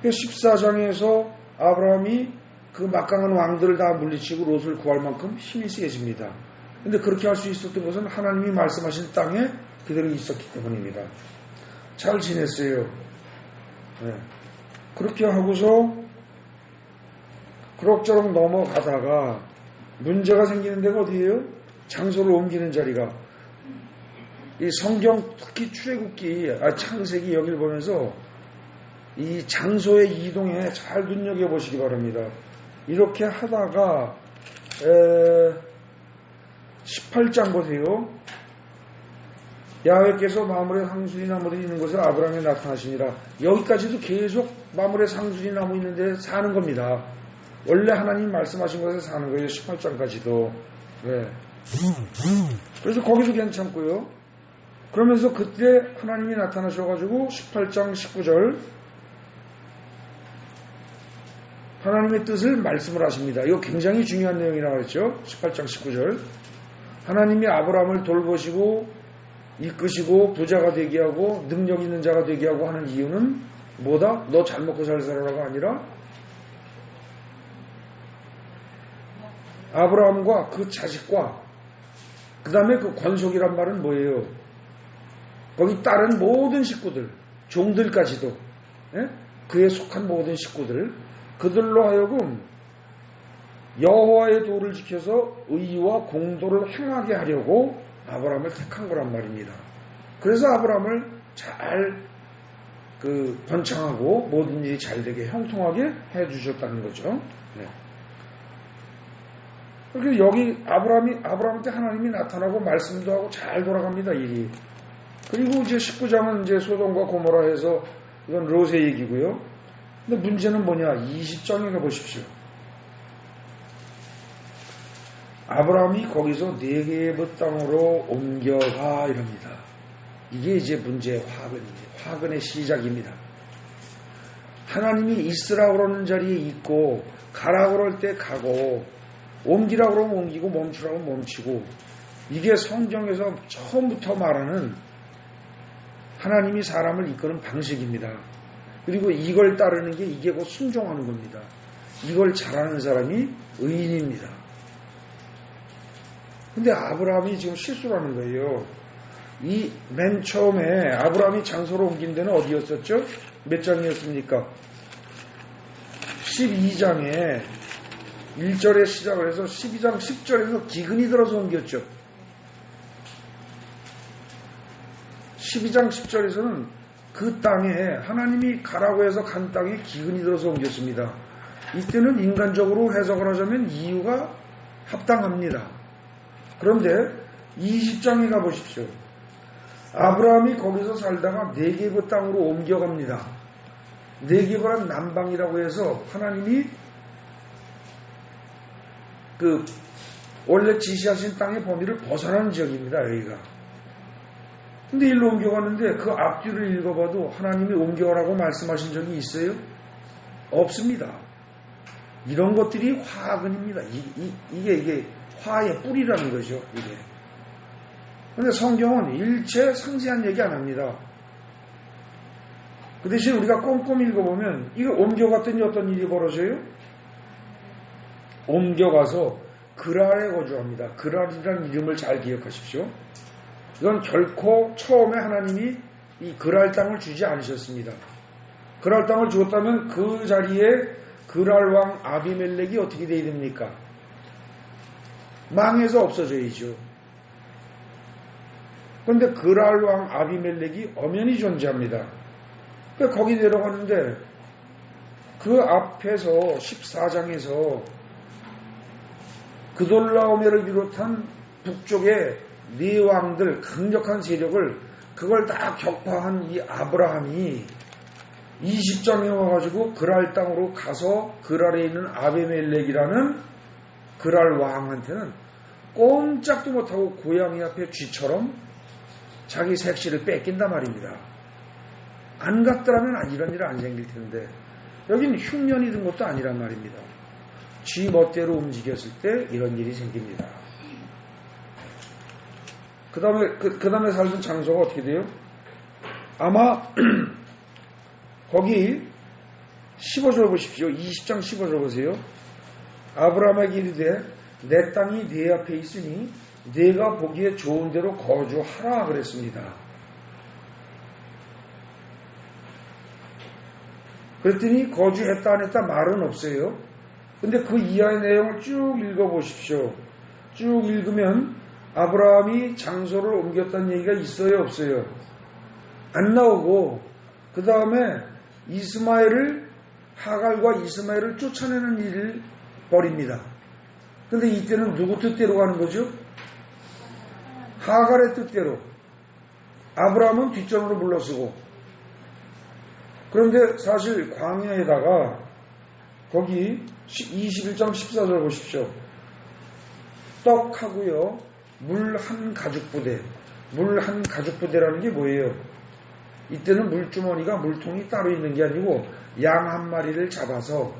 14장에서 아브라함이 그 막강한 왕들을 다 물리치고 롯을 구할 만큼 힘이 세집니다. 근데 그렇게 할 수 있었던 것은 하나님이 말씀하신 땅에 그대로 있었기 때문입니다. 잘 지냈어요. 네. 그렇게 하고서 그럭저럭 넘어가다가 문제가 생기는 데가 어디예요? 장소를 옮기는 자리가. 이 성경 특히 출애굽기, 창세기 여기를 보면서 이 장소의 이동에 잘 눈여겨보시기 바랍니다. 이렇게 하다가 18장 보세요. 야훼께서 마물의 상수리 나무들이 있는 곳에 아브라함에 나타나시니라. 여기까지도 계속 마물의 상수리 나무 있는 데 사는 겁니다. 원래 하나님 말씀하신 곳에 사는 거예요. 18장까지도. 네. 그래서 거기도 괜찮고요. 그러면서 그때 하나님이 나타나셔가지고 18장 19절 하나님의 뜻을 말씀을 하십니다. 이거 굉장히 중요한 내용이라고 했죠. 18장 19절 하나님이 아브라함을 돌보시고 이끄시고 부자가 되게 하고 능력 있는 자가 되게 하고 하는 이유는 뭐다? 너 잘 먹고 잘 살아라가 아니라 아브라함과 그 자식과 그 다음에 그 권속이란 말은 뭐예요? 거기 따른 모든 식구들, 종들까지도, 예? 그에 속한 모든 식구들, 그들로 하여금 여호와의 도를 지켜서 의와 공도를 행하게 하려고 아브라함을 택한 거란 말입니다. 그래서 아브라함을 잘 번창하고 모든 일이 잘 되게 형통하게 해주셨다는 거죠. 네. 그렇게 여기 아브라함한테 하나님이 나타나고 말씀도 하고 잘 돌아갑니다, 일이. 그리고 이제 19장은 이제 소돔과 고모라 해서 이건 롯의 얘기고요. 근데 문제는 뭐냐? 20장에 가보십시오. 아브라함이 거기서 네게브 땅으로 옮겨가 이럽니다. 이게 이제 문제의 화근의 시작입니다. 하나님이 있으라고 그러는 자리에 있고 가라고 그럴 때 가고 옮기라고 그러면 옮기고 멈추라고 멈추고 이게 성경에서 처음부터 말하는 하나님이 사람을 이끄는 방식입니다. 그리고 이걸 따르는 게 이게 곧 순종하는 겁니다. 이걸 잘하는 사람이 의인입니다. 근데 아브라함이 지금 실수를 하는 거예요. 이 맨 처음에 아브라함이 장소를 옮긴 데는 어디였었죠? 몇 장이었습니까? 12장에 1절에 시작을 해서 12장 10절에서 기근이 들어서 옮겼죠. 12장 10절에서는 그 땅에 하나님이 가라고 해서 간 땅에 기근이 들어서 옮겼습니다. 이때는 인간적으로 해석을 하자면 이유가 합당합니다. 그런데 20장에 가보십시오. 아브라함이 거기서 살다가 네게브 땅으로 옮겨갑니다. 네게브란 남방이라고 해서 하나님이 원래 지시하신 땅의 범위를 벗어나는 지역입니다. 여기가. 근데 일로 옮겨갔는데 그 앞뒤를 읽어봐도 하나님이 옮겨가라고 말씀하신 적이 있어요? 없습니다. 이런 것들이 화근입니다. 이게 화의 뿌리라는 거죠. 이게. 근데 성경은 일체 상세한 얘기 안 합니다. 그 대신 우리가 꼼꼼히 읽어보면 이거 옮겨갔더니 어떤 일이 벌어져요? 옮겨가서 그랄에 거주합니다. 그랄이라는 이름을 잘 기억하십시오. 이건 결코 처음에 하나님이 이 그랄 땅을 주지 않으셨습니다. 그랄 땅을 주었다면 그 자리에 그랄 왕 아비멜렉이 어떻게 돼야 됩니까? 망해서 없어져야죠. 그런데 그랄 왕 아비멜렉이 엄연히 존재합니다. 그러니까 거기 내려가는데 그 앞에서 14장에서 그돌라오메를 비롯한 북쪽의 네 왕들 강력한 세력을 그걸 다 격파한 이 아브라함이 20장에 와가지고 그랄 땅으로 가서 그랄에 있는 아비멜렉이라는 그랄 왕한테는 꼼짝도 못하고 고양이 앞에 쥐처럼 자기 색시를 뺏긴단 말입니다. 안 갔더라면 이런 일 안 생길 텐데 여기는 흉년이 든 것도 아니란 말입니다. 쥐 멋대로 움직였을 때 이런 일이 생깁니다. 그 다음에 살던 장소가 어떻게 돼요? 아마 거기 15절 보십시오. 20장 15절 보세요. 아브라함에게 이르되 내 땅이 네 앞에 있으니 네가 보기에 좋은 대로 거주하라 그랬습니다. 그랬더니 거주했다 안 했다 말은 없어요. 근데 그 이하의 내용을 쭉 읽어보십시오. 쭉 읽으면 아브라함이 장소를 옮겼다는 얘기가 있어요 없어요? 안 나오고 그 다음에 하갈과 이스마엘을 쫓아내는 일을 벌입니다. 근데 이때는 누구 뜻대로 가는 거죠? 하갈의 뜻대로. 아브라함은 뒷전으로 물러서고. 그런데 사실 광야에다가 거기 21장 14절 보십시오. 떡하고요. 물 한 가죽부대. 물 한 가죽부대라는 게 뭐예요? 이때는 물주머니가 물통이 따로 있는 게 아니고 양 한 마리를 잡아서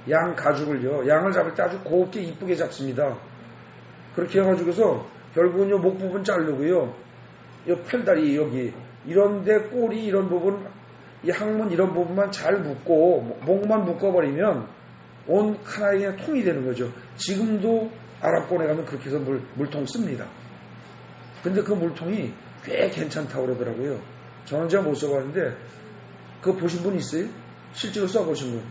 양 가죽을요. 양을 잡을 때 아주 곱게 이쁘게 잡습니다. 그렇게 해가지고서 결국은 요 목 부분 자르고요. 요 팔다리 여기 이런데 꼬리 이런 부분 이 항문 이런 부분만 잘 묶고 목만 묶어버리면 온 하나의 통이 되는 거죠. 지금도 아랍권에 가면 그렇게 해서 물통 씁니다. 근데 그 물통이 꽤 괜찮다고 그러더라고요. 저는 제가 못 써봤는데 그거 보신 분 있어요? 실제로 써보신 분.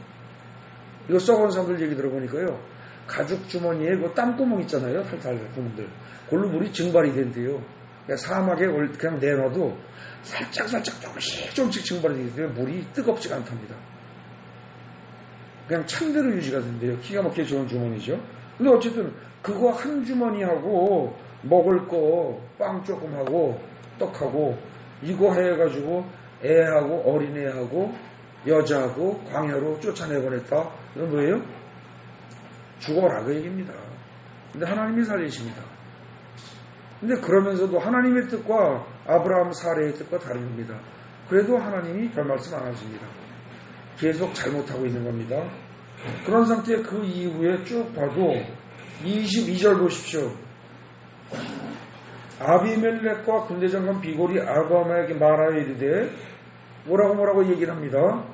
이거 써본 사람들 얘기 들어보니까요. 가죽 주머니에 그 땀구멍 있잖아요. 탈탈 구멍들. 그걸로 물이 증발이 된대요. 그러니까 사막에 그냥 내놔도 살짝 조금씩 증발이 되기 때문에 물이 뜨겁지가 않답니다. 그냥 찬대로 유지가 된대요. 기가 막히게 좋은 주머니죠. 근데 어쨌든 그거 한 주머니하고 먹을 거 빵 조금 하고 떡하고 이거 해가지고 애하고 어린애하고 여자하고 광야로 쫓아내보냈다. 이건 뭐예요? 죽어라 그 얘기입니다. 근데 하나님이 살리십니다. 근데 그러면서도 하나님의 뜻과 아브라함 사례의 뜻과 다른 겁니다. 그래도 하나님이 별 말씀 안 하십니다. 계속 잘못하고 있는 겁니다. 그런 상태에 그 이후에 쭉 봐도 22절 보십시오. 아비멜렉과 군대장관 비골이 아브라함에게 말하여 이르되 뭐라고 얘기를 합니다.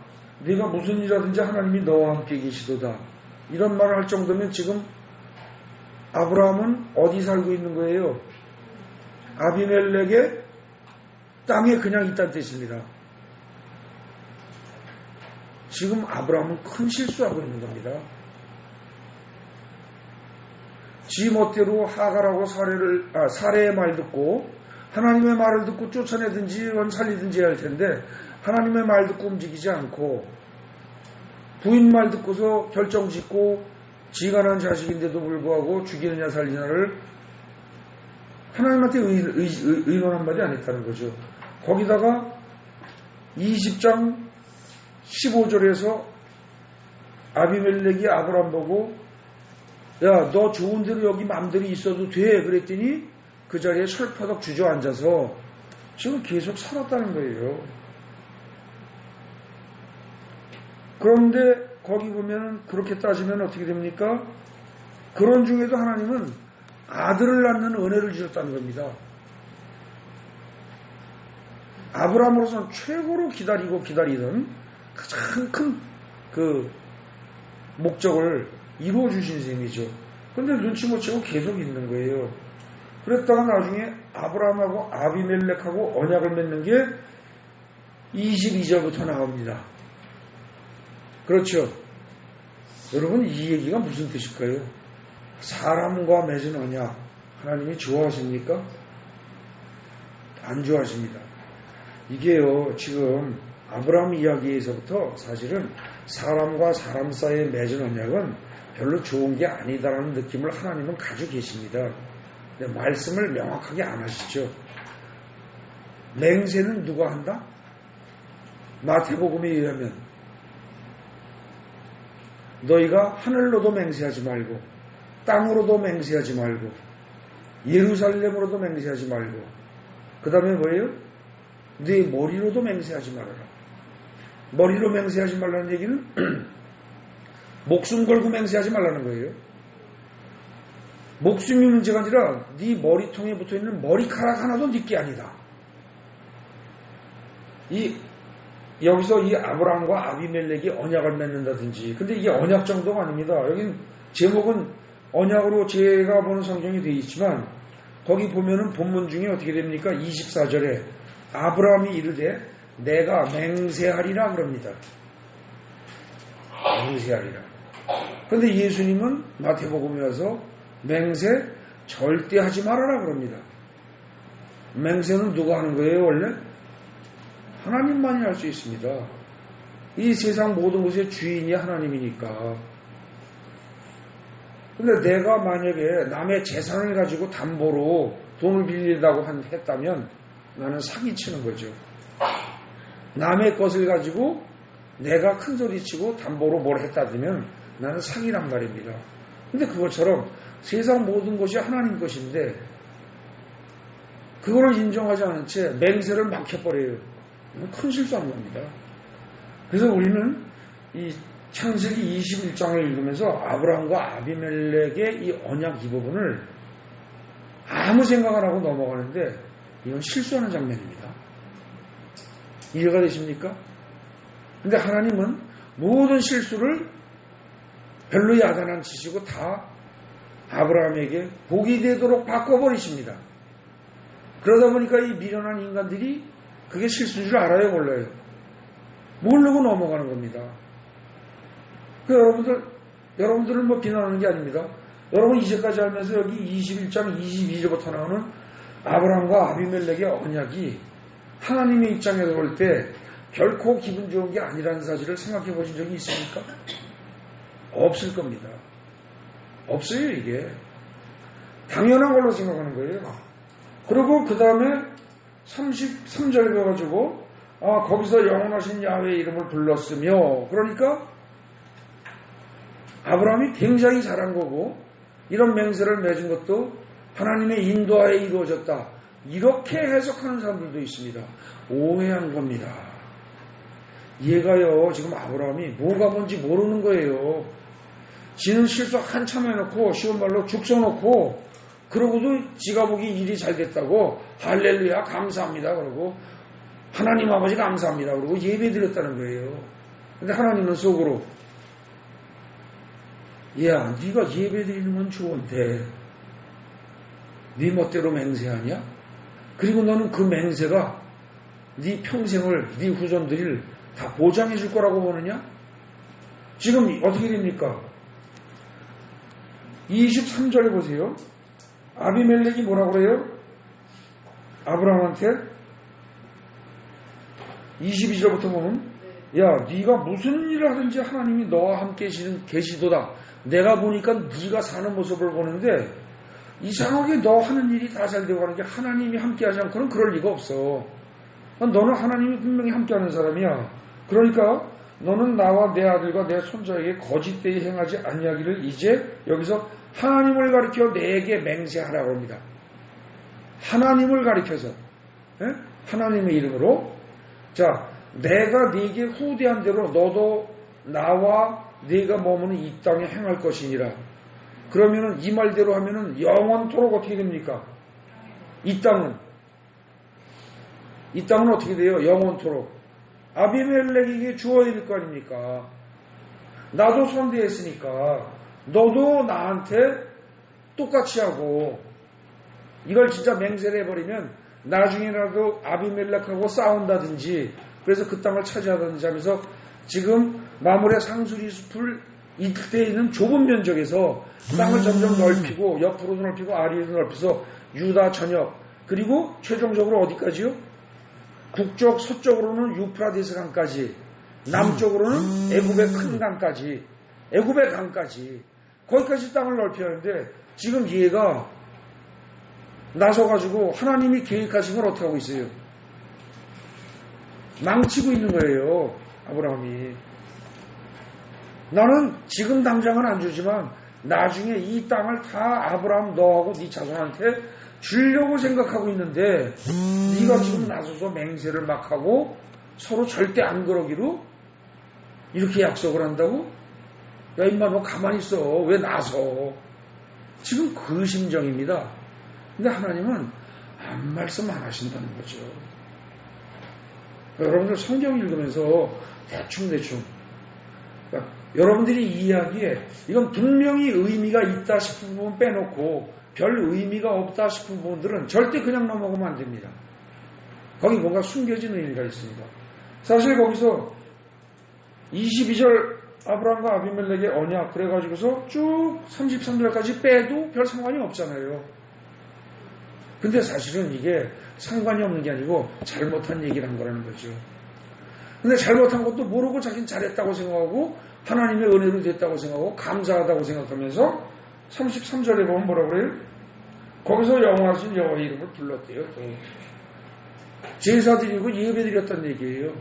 네가 무슨 일하든지 하나님이 너와 함께 계시도다. 이런 말을 할 정도면 지금 아브라함은 어디 살고 있는 거예요? 아비멜렉의 땅에 그냥 있다는 뜻입니다. 지금 아브라함은 큰 실수하고 있는 겁니다. 지 멋대로 하갈하고 사례의 말 듣고 하나님의 말을 듣고 쫓아내든지 살리든지 해야 할 텐데 하나님의 말 듣고 움직이지 않고 부인 말 듣고서 결정 짓고 지가 난 자식인데도 불구하고 죽이느냐 살리느냐를 하나님한테 의논 한마디 안 했다는 거죠. 거기다가 20장 15절에서 아비멜렉이 아브람 보고 야, 너 좋은 대로 여기 맘대로 있어도 돼. 그랬더니 그 자리에 철퍼덕 주저앉아서 지금 계속 살았다는 거예요. 그런데 거기 보면 그렇게 따지면 어떻게 됩니까? 그런 중에도 하나님은 아들을 낳는 은혜를 주셨다는 겁니다. 아브라함으로서는 최고로 기다리던 가장 큰 그 목적을 이루어 주신 셈이죠. 그런데 눈치 못 채고 계속 있는 거예요. 그랬다가 나중에 아브라함하고 아비멜렉하고 언약을 맺는 게 22절부터 나옵니다. 그렇죠. 여러분 이 얘기가 무슨 뜻일까요? 사람과 맺은 언약 하나님이 좋아하십니까? 안 좋아하십니다. 이게요 지금 아브라함 이야기에서부터 사실은 사람과 사람 사이에 맺은 언약은 별로 좋은 게 아니다라는 느낌을 하나님은 가지고 계십니다. 근데 말씀을 명확하게 안 하시죠. 맹세는 누가 한다? 마태복음에 의하면 너희가 하늘로도 맹세하지 말고 땅으로도 맹세하지 말고 예루살렘으로도 맹세하지 말고 그 다음에 뭐예요? 네 머리로도 맹세하지 말아라. 머리로 맹세하지 말라는 얘기는 목숨 걸고 맹세하지 말라는 거예요. 목숨이 문제가 아니라 네 머리통에 붙어있는 머리카락 하나도 네 게 아니다. 이 여기서 이 아브라함과 아비멜렉이 언약을 맺는다든지, 근데 이게 언약 정도가 아닙니다. 여긴 제목은 언약으로 제가 보는 성경이 되어 있지만 거기 보면은 본문 중에 어떻게 됩니까? 24절에 아브라함이 이르되 내가 맹세하리라 그럽니다. 맹세하리라. 그런데 예수님은 마태복음에 와서 맹세 절대 하지 말아라 그럽니다. 맹세는 누가 하는 거예요 원래? 하나님만이 할 수 있습니다. 이 세상 모든 것의 주인이 하나님이니까. 근데 내가 만약에 남의 재산을 가지고 담보로 돈을 빌리려고 했다면 나는 사기치는 거죠. 남의 것을 가지고 내가 큰 소리치고 담보로 뭘 했다면 나는 사기란 말입니다. 근데 그것처럼 세상 모든 것이 하나님 것인데 그거를 인정하지 않은 채 맹세를 막혀버려요. 큰 실수한 겁니다. 그래서 우리는 이 창세기 21장을 읽으면서 아브라함과 아비멜렉의 이 언약 이 부분을 아무 생각 안 하고 넘어가는데 이건 실수하는 장면입니다. 이해가 되십니까? 근데 하나님은 모든 실수를 별로 야단안 치시고 다 아브라함에게 복이 되도록 바꿔버리십니다. 그러다 보니까 이 미련한 인간들이 그게 실수인 줄 알아요, 몰라요? 모르고 넘어가는 겁니다. 여러분들을 뭐 비난하는 게 아닙니다. 여러분 이제까지 하면서 여기 21장 22절부터 나오는 아브라함과 아비멜렉의 언약이 하나님의 입장에서 볼 때 결코 기분 좋은 게 아니라는 사실을 생각해 보신 적이 있습니까? 없을 겁니다. 없어요, 이게. 당연한 걸로 생각하는 거예요. 그리고 그 다음에 33절에 가가지고 거기서 영원하신 야훼의 이름을 불렀으며, 그러니까 아브라함이 굉장히 잘한 거고 이런 맹세를 맺은 것도 하나님의 인도하에 이루어졌다. 이렇게 해석하는 사람들도 있습니다. 오해한 겁니다. 얘가요 지금 아브라함이 뭐가 뭔지 모르는 거예요. 지는 실수 한참 해놓고 쉬운 말로 죽 써놓고 그러고도 지가 보기 일이 잘 됐다고 할렐루야 감사합니다 그러고 하나님 아버지 감사합니다 그러고 예배 드렸다는 거예요. 근데 하나님은 속으로 야 네가 예배 드리는 건 좋은데 네 멋대로 맹세하냐? 그리고 너는 그 맹세가 네 평생을 네 후손들을 다 보장해 줄 거라고 보느냐? 지금 어떻게 됩니까? 23절에 보세요. 아비멜렉이 뭐라고 그래요? 아브라함한테 22절부터 보면 야 네가 무슨 일을 하든지 하나님이 너와 함께 계시도다. 내가 보니까 네가 사는 모습을 보는데 이상하게 너 하는 일이 다 잘 되고 가는 게 하나님이 함께하지 않고는 그럴 리가 없어. 너는 하나님이 분명히 함께하는 사람이야. 그러니까 너는 나와 내 아들과 내 손자에게 거짓되이 행하지 아니하기를 이제 여기서 하나님을 가리켜 내게 맹세하라고 합니다. 하나님을 가리켜서 하나님의 이름으로 자 내가 네게 후대한 대로 너도 나와 네가 머무는 이 땅에 행할 것이니라. 그러면은 이 말대로 하면은 영원토록 어떻게 됩니까? 이 땅은 어떻게 돼요? 영원토록 아비멜렉에게 주어야 될 거 아닙니까? 나도 선대했으니까 너도 나한테 똑같이 하고 이걸 진짜 맹세를 해버리면 나중에라도 아비멜렉하고 싸운다든지 그래서 그 땅을 차지하든지 하면서 지금 마물의 상수리 숲을 이때 있는 좁은 면적에서 땅을 점점 넓히고 옆으로도 넓히고 아래로도 넓혀서 유다 전역 그리고 최종적으로 어디까지요? 북쪽 서쪽으로는 유프라디스 강까지 남쪽으로는 애굽의 큰 강까지 애굽의 강까지 거기까지 땅을 넓혀야 하는데 지금 얘가 나서가지고 하나님이 계획하신 걸 어떻게 하고 있어요? 망치고 있는 거예요. 아브라함이. 나는 지금 당장은 안 주지만 나중에 이 땅을 다 아브라함 너하고 네 자손한테 주려고 생각하고 있는데 네가 지금 나서서 맹세를 막 하고 서로 절대 안 그러기로 이렇게 약속을 한다고? 야 임마 너 가만히 있어. 왜 나서? 지금 그 심정입니다. 근데 하나님은 아무 말씀 안 하신다는 거죠. 여러분들 성경 읽으면서 대충 그러니까 여러분들이 이해하기에 이건 분명히 의미가 있다 싶은 부분 빼놓고 별 의미가 없다 싶은 부분들은 절대 그냥 넘어가면 안 됩니다. 거기 뭔가 숨겨진 의미가 있습니다. 사실 거기서 22절 아브라함과 아비멜렉의 언약 그래가지고서 쭉 33절까지 빼도 별 상관이 없잖아요. 근데 사실은 이게 상관이 없는 게 아니고 잘못한 얘기를 한 거라는 거죠. 근데 잘못한 것도 모르고 자기는 잘했다고 생각하고 하나님의 은혜로 됐다고 생각하고 감사하다고 생각하면서 33절에 보면 뭐라고 그래요? 거기서 영원하신 여호와의 이름을 불렀대요. 제사 드리고 예배 드렸다는 얘기예요.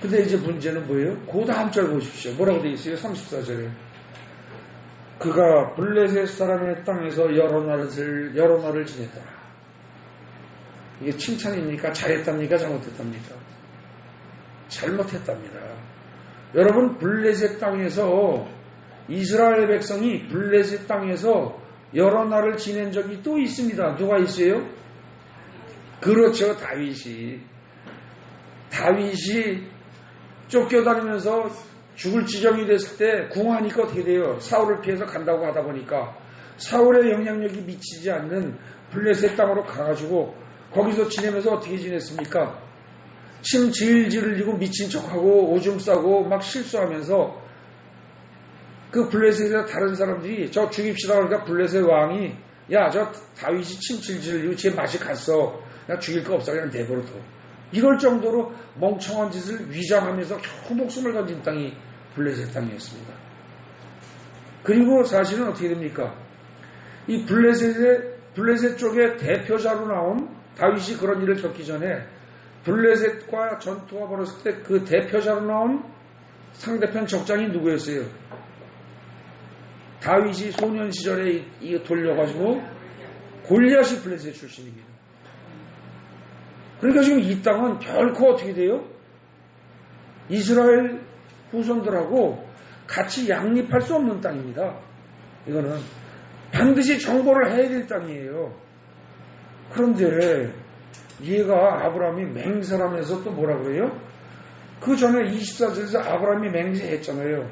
근데 이제 문제는 뭐예요? 그 다음 절 보십시오. 뭐라고 되어 있어요? 34절에. 그가 블레셋 사람의 땅에서 여러 날을 지냈더라. 이게 칭찬입니까? 잘했답니까? 잘못했답니까? 잘못했답니다. 여러분, 블레셋 땅에서 이스라엘 백성이 블레셋 땅에서 여러 날을 지낸 적이 또 있습니다. 누가 있어요? 그렇죠. 다윗이 쫓겨다니면서 죽을 지경이 됐을 때 궁하니까 어떻게 돼요? 사울을 피해서 간다고 하다 보니까 사울의 영향력이 미치지 않는 블레셋 땅으로 가가지고 거기서 지내면서 어떻게 지냈습니까? 침 질질 흘리고 미친 척하고 오줌 싸고 막 실수하면서 그 블레셋의 다른 사람들이 저 죽입시다 그러니까 블레셋 왕이 야 저 다윗이 침 질질 흘리고 제 맛이 갔어. 나 죽일 거 없어 그냥 내버려둬. 이럴 정도로 멍청한 짓을 위장하면서 겨우 목숨을 던진 땅이 블레셋 땅이었습니다. 그리고 사실은 어떻게 됩니까? 이 블레셋 쪽의 대표자로 나온 다윗이 그런 일을 겪기 전에 블레셋과 전투가 벌어졌을 때 그 대표자로 나온 상대편 적장이 누구였어요? 다윗이 소년 시절에 돌려가지고 골리앗이 블레셋 출신입니다. 그러니까 지금 이 땅은 결코 어떻게 돼요? 이스라엘 후손들하고 같이 양립할 수 없는 땅입니다. 이거는 반드시 정벌을 해야 될 땅이에요. 그런데 얘가 아브라함이 맹세하면서 또 뭐라 그래요? 그 전에 24절에서 아브라함이 맹세했잖아요.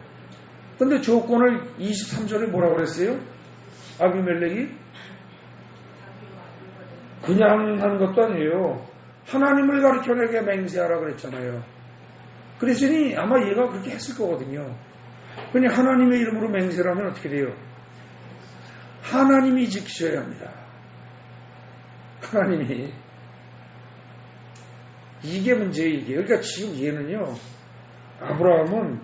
근데 조건을 23절에 뭐라 그랬어요? 아비멜렉이 그냥 하는 것도 아니에요. 하나님을 가르쳐 내게 맹세하라 그랬잖아요. 그랬으니 아마 얘가 그렇게 했을 거거든요. 그냥 하나님의 이름으로 맹세를 하면 어떻게 돼요? 하나님이 지키셔야 합니다. 하나님이. 이게 문제예요, 이게. 그러니까 지금 얘는요, 아브라함은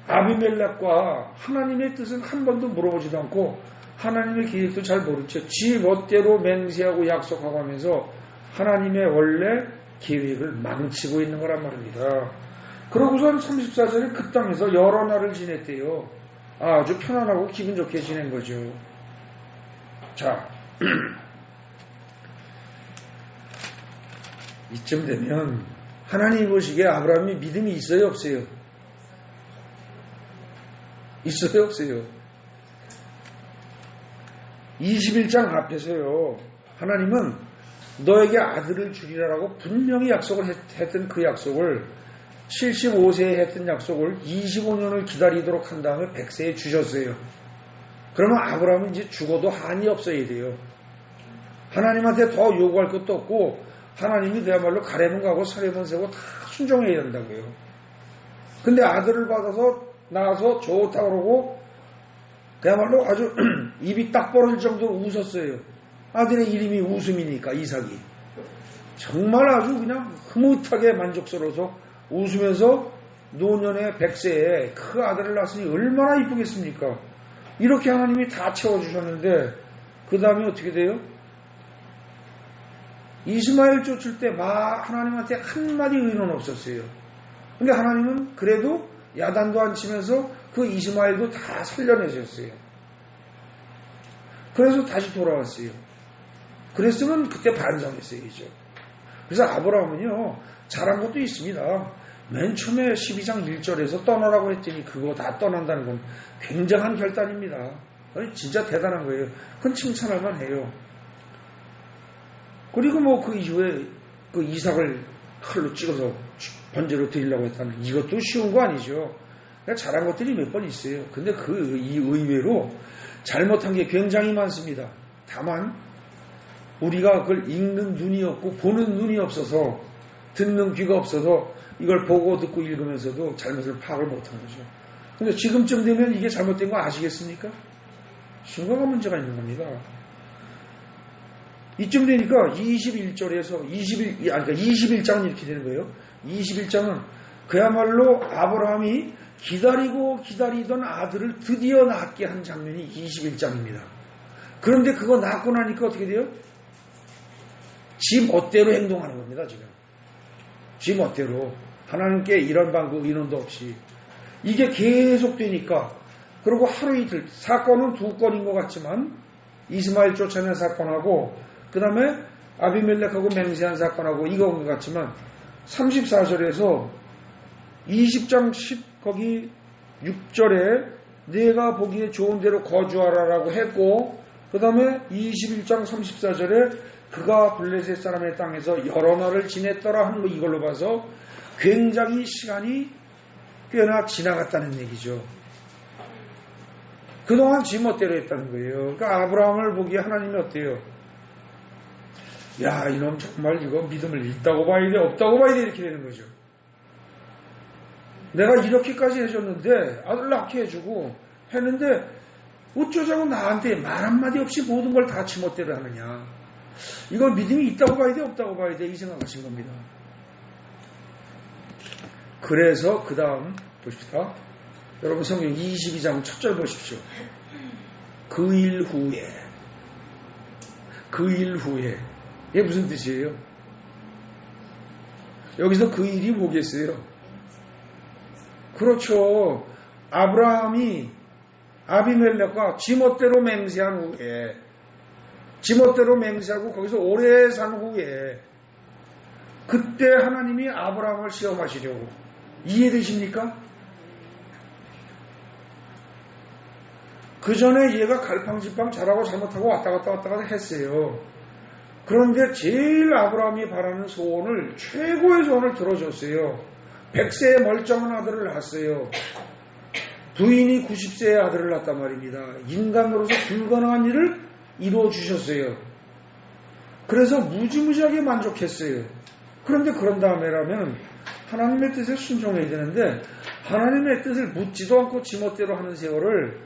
아비멜렉과 하나님의 뜻은 한 번도 물어보지도 않고 하나님의 계획도 잘 모르죠. 지 멋대로 맹세하고 약속하고 하면서 하나님의 원래 계획을 망치고 있는 거란 말입니다. 그러고선 34절에 그 땅에서 여러 날을 지냈대요. 아주 편안하고 기분 좋게 지낸 거죠. 자, 이쯤 되면 하나님이 보시기에 아브라함이 믿음이 있어요, 없어요? 있어요, 없어요? 21장 앞에서요, 하나님은 너에게 아들을 주리라라고 분명히 약속을 했던 그 약속을 75세에 했던 약속을 25년을 기다리도록 한 다음에 100세에 주셨어요. 그러면 아브라함은 이제 죽어도 한이 없어야 돼요. 하나님한테 더 요구할 것도 없고 하나님이 그야말로 가래문 가고 사래문 세고 다 순종해야 된다고요. 근데 아들을 받아서 낳아서 좋다 그러고 그야말로 아주 입이 딱 벌어질 정도로 웃었어요. 아들의 이름이 웃음이니까 이삭이. 정말 아주 그냥 흐뭇하게 만족스러워서 웃으면서 노년의 100세에 그 아들을 낳았으니 얼마나 이쁘겠습니까? 이렇게 하나님이 다 채워주셨는데 그 다음에 어떻게 돼요? 이스마엘 쫓을 때 하나님한테 한마디 의논 없었어요. 근데 하나님은 그래도 야단도 안 치면서 그 이스마엘도 다 살려내셨어요. 그래서 다시 돌아왔어요. 그랬으면 그때 반성했어야죠. 그래서 아브라함은요, 잘한 것도 있습니다. 맨 처음에 12장 1절에서 떠나라고 했더니 그거 다 떠난다는 건 굉장한 결단입니다. 진짜 대단한 거예요. 그건 칭찬할 만해요. 그리고 뭐 그 이후에 그 이삭을 칼로 찍어서 번제로 드리려고 했다는 이것도 쉬운 거 아니죠. 그러니까 잘한 것들이 몇 번 있어요. 근데 이 의외로 잘못한 게 굉장히 많습니다. 다만 우리가 그걸 읽는 눈이 없고 보는 눈이 없어서 듣는 귀가 없어서 이걸 보고 듣고 읽으면서도 잘못을 파악을 못하는 거죠. 근데 지금쯤 되면 이게 잘못된 거 아시겠습니까? 심각한 문제가 있는 겁니다. 이쯤 되니까 21절에서 21장은 이렇게 되는 거예요. 21장은 그야말로 아브라함이 기다리고 기다리던 아들을 드디어 낳게 한 장면이 21장입니다. 그런데 그거 낳고 나니까 어떻게 돼요? 지 멋대로 행동하는 겁니다, 지금. 지 멋대로. 하나님께 이런 방법, 인원도 없이. 이게 계속 되니까, 그리고 하루 이틀, 사건은 두 건인 것 같지만, 이스마엘 쫓아낸 사건하고, 그 다음에 아비멜렉하고 맹세한 사건하고 이건 것 같지만, 34절에서 20장 10, 거기 6절에 내가 보기에 좋은 대로 거주하라라고 했고, 그 다음에 21장 34절에 그가 블레셋 사람의 땅에서 여러 날을 지냈더라 하는 거 이걸로 봐서 굉장히 시간이 꽤나 지나갔다는 얘기죠. 그동안 지 멋대로 했다는 거예요. 그러니까 아브라함을 보기에 하나님이 어때요? 야, 이놈 정말 이거 믿음을 있다고 봐야 돼, 없다고 봐야 돼, 이렇게 되는 거죠. 내가 이렇게까지 해줬는데, 아들 낳게 해주고 했는데, 어쩌자고 나한테 말 한마디 없이 모든 걸 다 지 멋대로 하느냐. 이걸 믿음이 있다고 봐야 돼, 없다고 봐야 돼, 이 생각하신 겁니다. 그래서 그 다음 보십시다. 여러분 성경 22장 첫 절 보십시오. 그 일 후에 이게 무슨 뜻이에요? 여기서 그 일이 뭐겠어요? 그렇죠. 아브라함이 아비멜렉과 지멋대로 맹세한 후에, 지멋대로 맹세하고 거기서 오래 산 후에, 그때 하나님이 아브라함을 시험하시려고. 이해되십니까? 그 전에 얘가 갈팡질팡 잘하고 잘못하고 왔다 갔다 했어요. 그런데 제일 아브라함이 바라는 소원을, 최고의 소원을 들어줬어요. 100세의 멀쩡한 아들을 낳았어요. 부인이 90세의 아들을 낳았단 말입니다. 인간으로서 불가능한 일을 이루어주셨어요. 그래서 무지무지하게 만족했어요. 그런데 그런 다음에라면 하나님의 뜻에 순종해야 되는데, 하나님의 뜻을 묻지도 않고 지멋대로 하는 세월을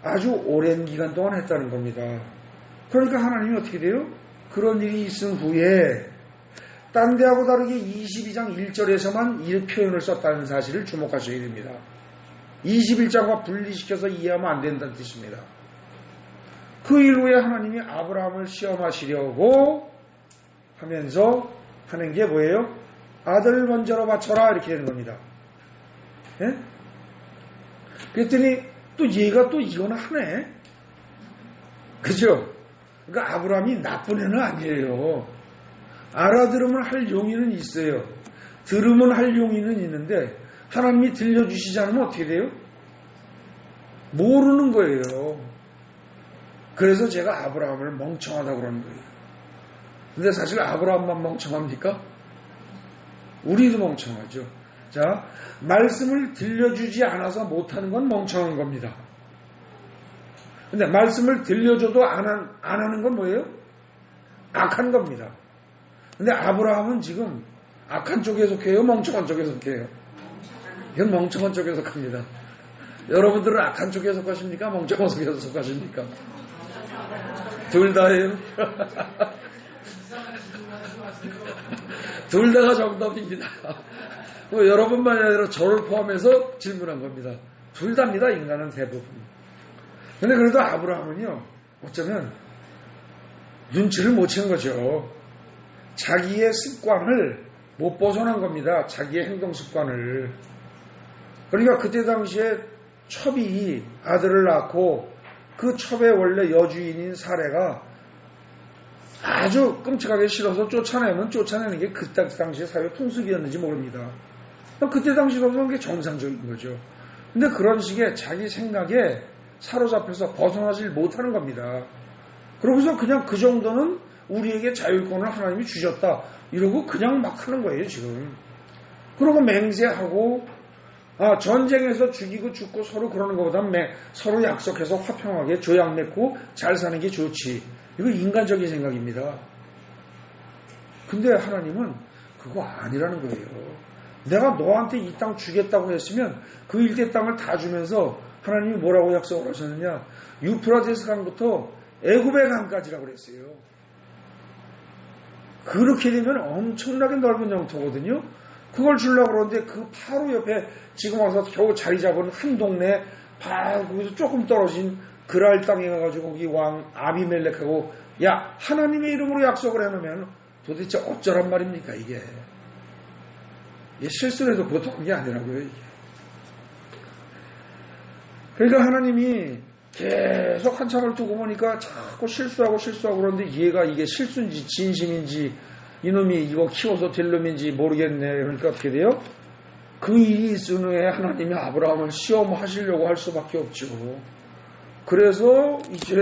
아주 오랜 기간 동안 했다는 겁니다. 그러니까 하나님이 어떻게 돼요? 그런 일이 있은 후에 딴 데하고 다르게 22장 1절에서만 이 표현을 썼다는 사실을 주목하셔야 됩니다. 21장과 분리시켜서 이해하면 안 된다는 뜻입니다. 그 일 후에 하나님이 아브라함을 시험하시려고 하면서 하는 게 뭐예요? 아들을 먼저로 바쳐라, 이렇게 되는 겁니다. 예? 그랬더니 또 얘가 또 이거는 하네. 그죠? 그러니까 아브라함이 나쁜 애는 아니에요. 알아들으면 할 용의는 있어요. 들으면 할 용의는 있는데 하나님이 들려주시지 않으면 어떻게 돼요? 모르는 거예요. 그래서 제가 아브라함을 멍청하다고 그러는 거예요. 근데 사실 아브라함만 멍청합니까? 우리도 멍청하죠. 자, 말씀을 들려주지 않아서 못하는 건 멍청한 겁니다. 근데 말씀을 들려줘도 안 하는 건 뭐예요? 악한 겁니다. 근데 아브라함은 지금 악한 쪽에 속해요? 멍청한 쪽에 속해요? 이건 멍청한 쪽에 속합니다. 여러분들은 악한 쪽에 속하십니까? 멍청한 쪽에 속하십니까? 둘 다예요. 둘 다가 정답입니다. 여러분만이 아니라 저를 포함해서 질문한 겁니다. 둘 다입니다. 인간은 대부분. 근데 그래도 아브라함은요, 어쩌면 눈치를 못 채는 거죠. 자기의 습관을 못 벗어난 겁니다. 자기의 행동 습관을. 그러니까 그때 당시에 첩이 아들을 낳고 그 첩의 원래 여주인인 사례가 아주 끔찍하게 싫어서 쫓아내는 게 그 당시의 사회 풍습이었는지 모릅니다. 그때 당시로서는 그게 정상적인 거죠. 근데 그런 식의 자기 생각에 사로잡혀서 벗어나질 못하는 겁니다. 그러고서 그냥 그 정도는 우리에게 자율권을 하나님이 주셨다. 이러고 그냥 막 하는 거예요, 지금. 그러고 맹세하고, 전쟁에서 죽이고 죽고 서로 그러는 것보다 서로 약속해서 화평하게 조약 맺고 잘 사는 게 좋지. 이거 인간적인 생각입니다. 근데 하나님은 그거 아니라는 거예요. 내가 너한테 이 땅 주겠다고 했으면 그 일대 땅을 다 주면서 하나님이 뭐라고 약속을 하셨느냐. 유프라테스 강부터 애굽의 강까지라고 그랬어요. 그렇게 되면 엄청나게 넓은 영토거든요. 그걸 주려고 그러는데 그 바로 옆에 지금 와서 겨우 자리 잡은 한 동네 거기서 조금 떨어진 그랄 땅에 가가지고 거기 왕 아비멜렉하고 야 하나님의 이름으로 약속을 해놓으면 도대체 어쩌란 말입니까 이게. 실수를 해도 보통한 게 아니라고요 이게. 그러니까 하나님이 계속 한참을 두고 보니까 자꾸 실수하고 그러는데 얘가 이게 실수인지 진심인지 이놈이 이거 키워서 될 놈인지 모르겠네. 그러니까 어떻게 돼요? 그 일이 있은 후에 하나님이 아브라함을 시험하시려고 할 수밖에 없죠. 그래서 이제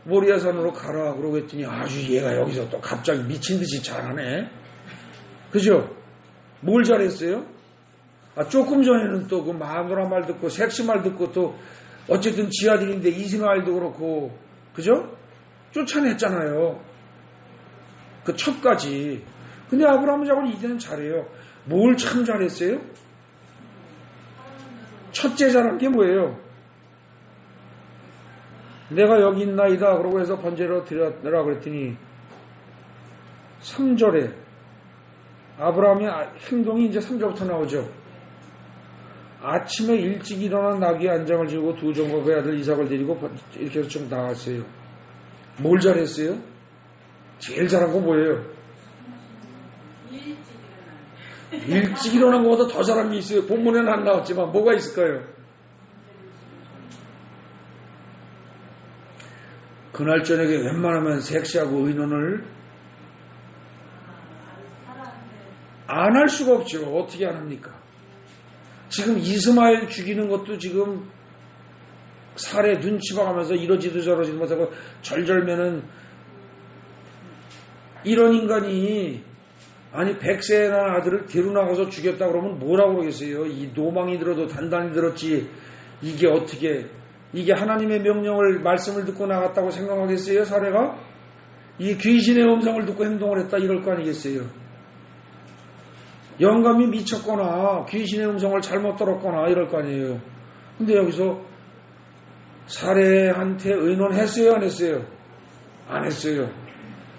모리아산으로 가라 그러고 했더니 아주 얘가 여기서 또 갑자기 미친 듯이 잘하네. 그죠? 뭘 잘했어요? 조금 전에는 또 그 마누라 말 듣고 섹시 말 듣고 또 어쨌든 지 아들인데 이스마엘도 그렇고 그죠? 쫓아냈잖아요. 그 첩까지. 근데 아브라함은 자꾸 이제는 잘해요. 뭘 참 잘했어요? 첫째 잘한 게 뭐예요? 내가 여기 있나이다 그러고 해서 번제로 드렸더라 그랬더니 3절에 아브라함의 행동이 이제 3절부터 나오죠. 아침에 일찍 일어나 나귀의 안장을 지고 두 종과 그의 아들 이삭을 데리고 이렇게 해서 좀 나왔어요. 뭘 잘했어요? 제일 잘한 건 뭐예요? 일찍 일어난 것보다 더 잘한 게 있어요. 본문에는 안 나왔지만 뭐가 있을까요? 그날 저녁에 웬만하면 섹시하고 의논을 안 할 수가 없죠. 어떻게 안 합니까? 지금 이스마엘 죽이는 것도 지금 살에 눈치 봐가면서 이러지도 저러지도 못하고 절절매는 이런 인간이 아니 100세나 아들을 데려나가서 죽였다 그러면 뭐라고 그러겠어요. 이 노망이 들어도 단단히 들었지 이게 어떻게 이게 하나님의 명령을 말씀을 듣고 나갔다고 생각하겠어요. 사례가 이 귀신의 음성을 듣고 행동을 했다 이럴 거 아니겠어요. 영감이 미쳤거나 귀신의 음성을 잘못 들었거나 이럴 거 아니에요. 근데 여기서 사례한테 의논했어요 안 했어요? 안 했어요.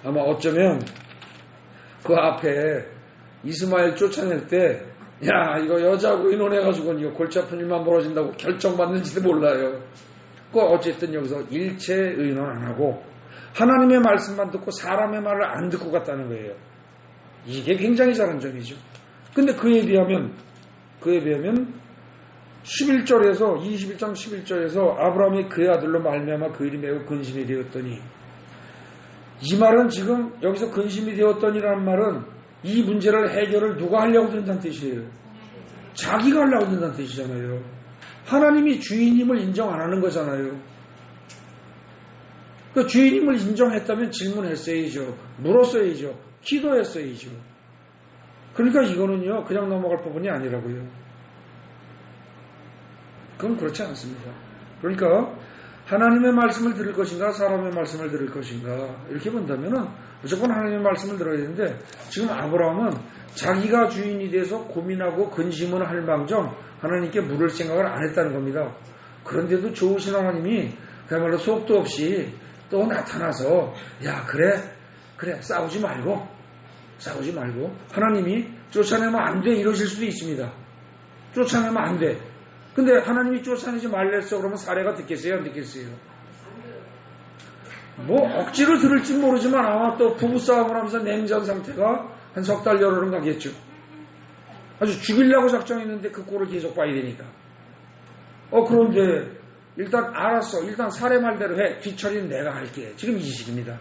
아마 어쩌면 그 앞에 이스마엘 쫓아낼 때 야 이거 여자하고 의논해가지고 이거 골치 아픈 일만 벌어진다고 결정받는지도 몰라요. 그 어쨌든 여기서 일체 의논 안 하고 하나님의 말씀만 듣고 사람의 말을 안 듣고 갔다는 거예요. 이게 굉장히 잘한 점이죠. 근데 그에 비하면 11절에서 21장 11절에서 아브라함이 그의 아들로 말미암아 그 일이 매우 근심이 되었더니 이 말은 지금 여기서 근심이 되었더니라는 말은 이 문제를 해결을 누가 하려고 든다는 뜻이에요. 자기가 하려고 든다는 뜻이잖아요. 하나님이 주인임을 인정 안 하는 거잖아요. 그 주인임을 인정했다면 질문했어야죠. 물었어야죠. 기도했어야죠. 그러니까 이거는요 그냥 넘어갈 부분이 아니라고요. 그건 그렇지 않습니다. 그러니까 하나님의 말씀을 들을 것인가 사람의 말씀을 들을 것인가 이렇게 본다면은 무조건 하나님의 말씀을 들어야 되는데 지금 아브라함은 자기가 주인이 돼서 고민하고 근심은 할 망정 하나님께 물을 생각을 안 했다는 겁니다. 그런데도 좋으신 하나님이 그야말로 속도 없이 또 나타나서 야 그래 싸우지 말고 하나님이 쫓아내면 안 돼 이러실 수도 있습니다. 쫓아내면 안 돼. 근데 하나님이 쫓아내지 말랬어 그러면 사례가 듣겠어요 안 듣겠어요? 뭐 억지로 들을지 모르지만 아마 또 부부싸움을 하면서 냉전 상태가 한 석 달 열흘은 가겠죠. 아주 죽이려고 작정했는데 그 꼴을 계속 봐야 되니까. 그런데 일단 알았어. 일단 사례 말대로 해. 뒤처리는 내가 할게. 지금 이 시기입니다.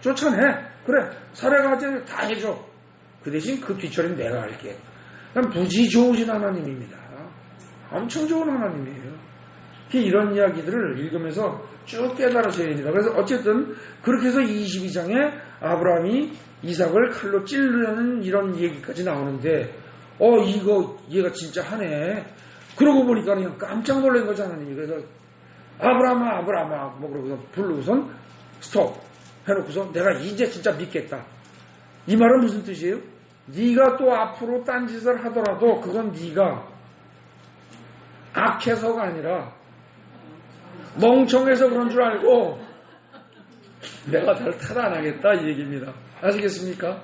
쫓아내. 그래. 사례가 하자면 다 해줘. 그 대신 그 뒤처리는 내가 할게. 그냥 무지 좋으신 하나님입니다. 엄청 좋은 하나님이에요. 이런 이야기들을 읽으면서 쭉 깨달으셔야 됩니다. 그래서 어쨌든 그렇게 해서 22장에 아브라함이 이삭을 칼로 찌르려는 이런 얘기까지 나오는데 이거 얘가 진짜 하네. 그러고 보니까 그냥 깜짝 놀란 거죠, 하나님이. 그래서 아브라함아 뭐 그러고서 부르고선 스톱 해놓고서 내가 이제 진짜 믿겠다. 이 말은 무슨 뜻이에요? 네가 또 앞으로 딴짓을 하더라도 그건 네가 악해서가 아니라 멍청해서 그런 줄 알고 내가 잘 타단하겠다 이 얘기입니다. 아시겠습니까?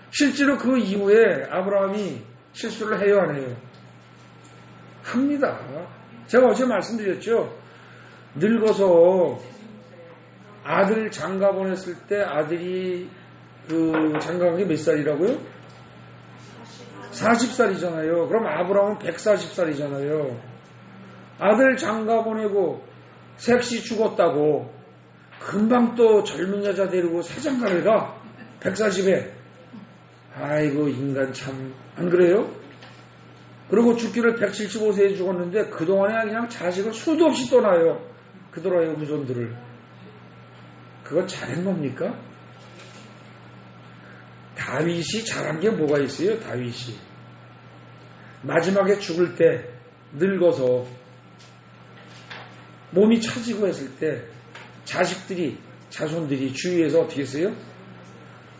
실제로 그 이후에 아브라함이 실수를 해요, 안 해요? 합니다. 제가 어제 말씀드렸죠. 늙어서 아들 장가 보냈을 때 아들이 그 장가간 게 몇 살이라고요? 40살이잖아요. 그럼 아브라함은 140살이잖아요. 아들 장가 보내고 셋이 죽었다고 금방 또 젊은 여자 데리고 새 장가를 가? 140에. 아이고 인간 참 안 그래요? 그리고 죽기를 175세에 죽었는데 그동안에 그냥 자식을 수도 없이 떠나요. 그들의 후손들을. 그거 잘한 겁니까? 다윗이 잘한 게 뭐가 있어요? 다윗이 마지막에 죽을 때 늙어서 몸이 처지고 했을 때 자손들이 주위에서 어떻게 했어요?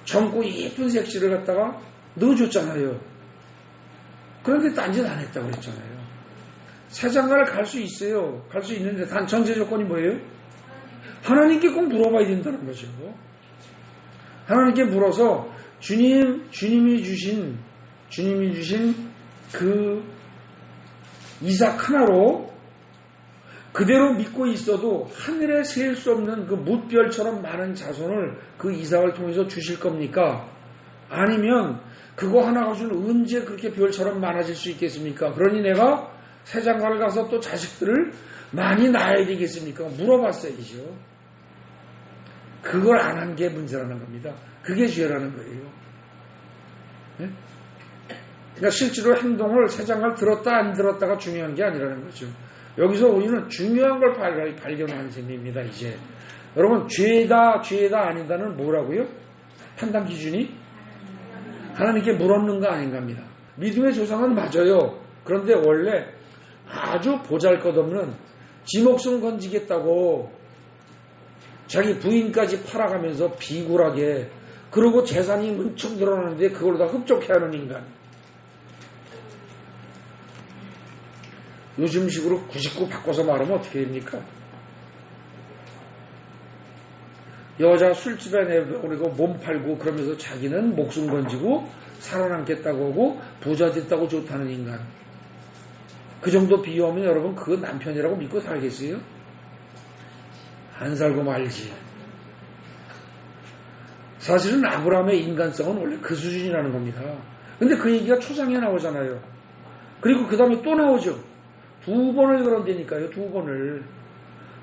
젊고 예쁜 색시를 갖다가 넣어줬잖아요. 그런데 딴짓 안 했다고 그랬잖아요. 새 장가를 갈 수 있어요. 갈 수 있는데 단 전제 조건이 뭐예요? 하나님께 꼭 물어봐야 된다는 거죠. 하나님께 물어서 주님이 주신 그 이삭 하나로 그대로 믿고 있어도 하늘에 셀 수 없는 그 뭇별처럼 많은 자손을 그 이삭을 통해서 주실 겁니까? 아니면 그거 하나 가지고는 언제 그렇게 별처럼 많아질 수 있겠습니까? 그러니 내가 새 장가를 가서 또 자식들을 많이 낳아야 되겠습니까? 물어봤어야죠. 그걸 안 한 게 문제라는 겁니다. 그게 죄라는 거예요. 네? 그러니까 실제로 행동을 새 장가를 들었다 안 들었다가 중요한 게 아니라는 거죠. 여기서 우리는 중요한 걸 발견하는 셈입니다. 이제 여러분 죄다 아니다는 뭐라고요? 판단 기준이 하나님께 물었는 거 아닌가입니다. 믿음의 조상은 맞아요. 그런데 원래 아주 보잘것없는 지 목숨 건지겠다고 자기 부인까지 팔아가면서 비굴하게 그러고 재산이 문쩍 늘어나는데 그걸 다 흡족해하는 인간. 요즘식으로 99 바꿔서 말하면 어떻게 됩니까? 여자 술집에 내보내고 몸 팔고 그러면서 자기는 목숨 건지고 살아남겠다고 하고 부자 됐다고 좋다는 인간. 그 정도 비유하면 여러분 그거 남편이라고 믿고 살겠어요? 안 살고 말지. 사실은 아브라함의 인간성은 원래 그 수준이라는 겁니다. 근데 그 얘기가 초장에 나오잖아요. 그리고 그 다음에 또 나오죠. 2번을 그런다니까요. 2번을.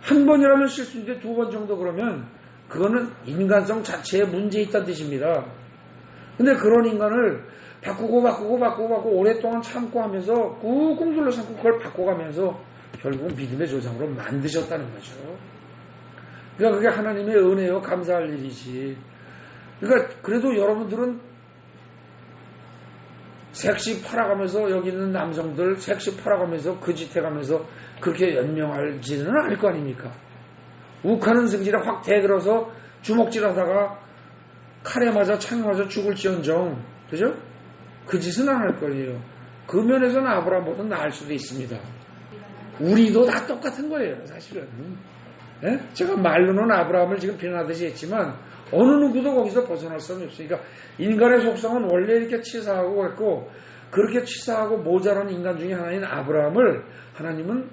한 번이라면 실수인데 2번 정도 그러면 그거는 인간성 자체에 문제 있다는 뜻입니다. 근데 그런 인간을 바꾸고 오랫동안 참고 하면서 꾹꾹 눌러 참고 그걸 바꿔가면서 결국은 믿음의 조상으로 만드셨다는 거죠. 그러니까 그게 하나님의 은혜요. 감사할 일이지. 그러니까 그래도 여러분들은 색시 팔아가면서 여기 있는 남성들 색시 팔아가면서 그 짓 해가면서 그렇게 연명하지는 않을 거 아닙니까? 욱하는 승질에 확 대들어서 주먹질하다가 칼에 맞아 창에 맞아 죽을지언정, 그죠? 그 짓은 안 할 거예요. 그 면에서는 아브라함보다 나을 수도 있습니다. 우리도 다 똑같은 거예요, 사실은. 예? 제가 말로는 아브라함을 지금 비난하듯이 했지만 어느 누구도 거기서 벗어날 수는 없으니까 인간의 속성은 원래 이렇게 치사하고 그랬고 그렇게 치사하고 모자란 인간 중에 하나인 아브라함을 하나님은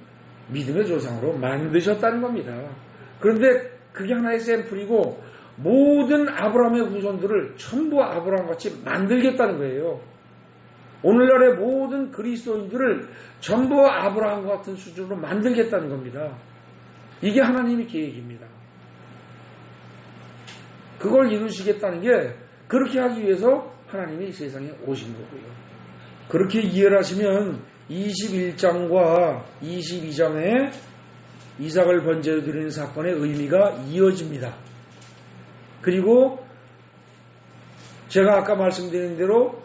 믿음의 조상으로 만드셨다는 겁니다. 그런데 그게 하나의 샘플이고 모든 아브라함의 후손들을 전부 아브라함같이 만들겠다는 거예요. 오늘날의 모든 그리스도인들을 전부 아브라함과 같은 수준으로 만들겠다는 겁니다. 이게 하나님의 계획입니다. 그걸 이루시겠다는 게 그렇게 하기 위해서 하나님이 이 세상에 오신 거고요. 그렇게 이해를 하시면 21장과 22장에 이삭을 번제로 드리는 사건의 의미가 이어집니다. 그리고 제가 아까 말씀드린 대로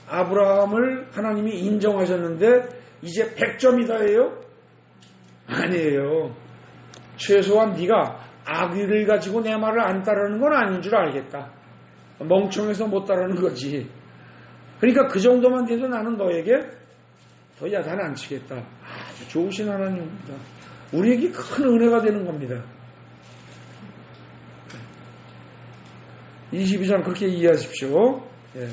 아브라함을 하나님이 인정하셨는데 이제 100점이다예요? 아니에요. 최소한 네가 악의를 가지고 내 말을 안 따르는 건 아닌 줄 알겠다. 멍청해서 못 따르는 거지. 그러니까 그 정도만 돼도 나는 너에게 더 야단 안 치겠다. 아주 좋으신 하나님입니다. 우리에게 큰 은혜가 되는 겁니다. 22장 그렇게 이해하십시오. 예.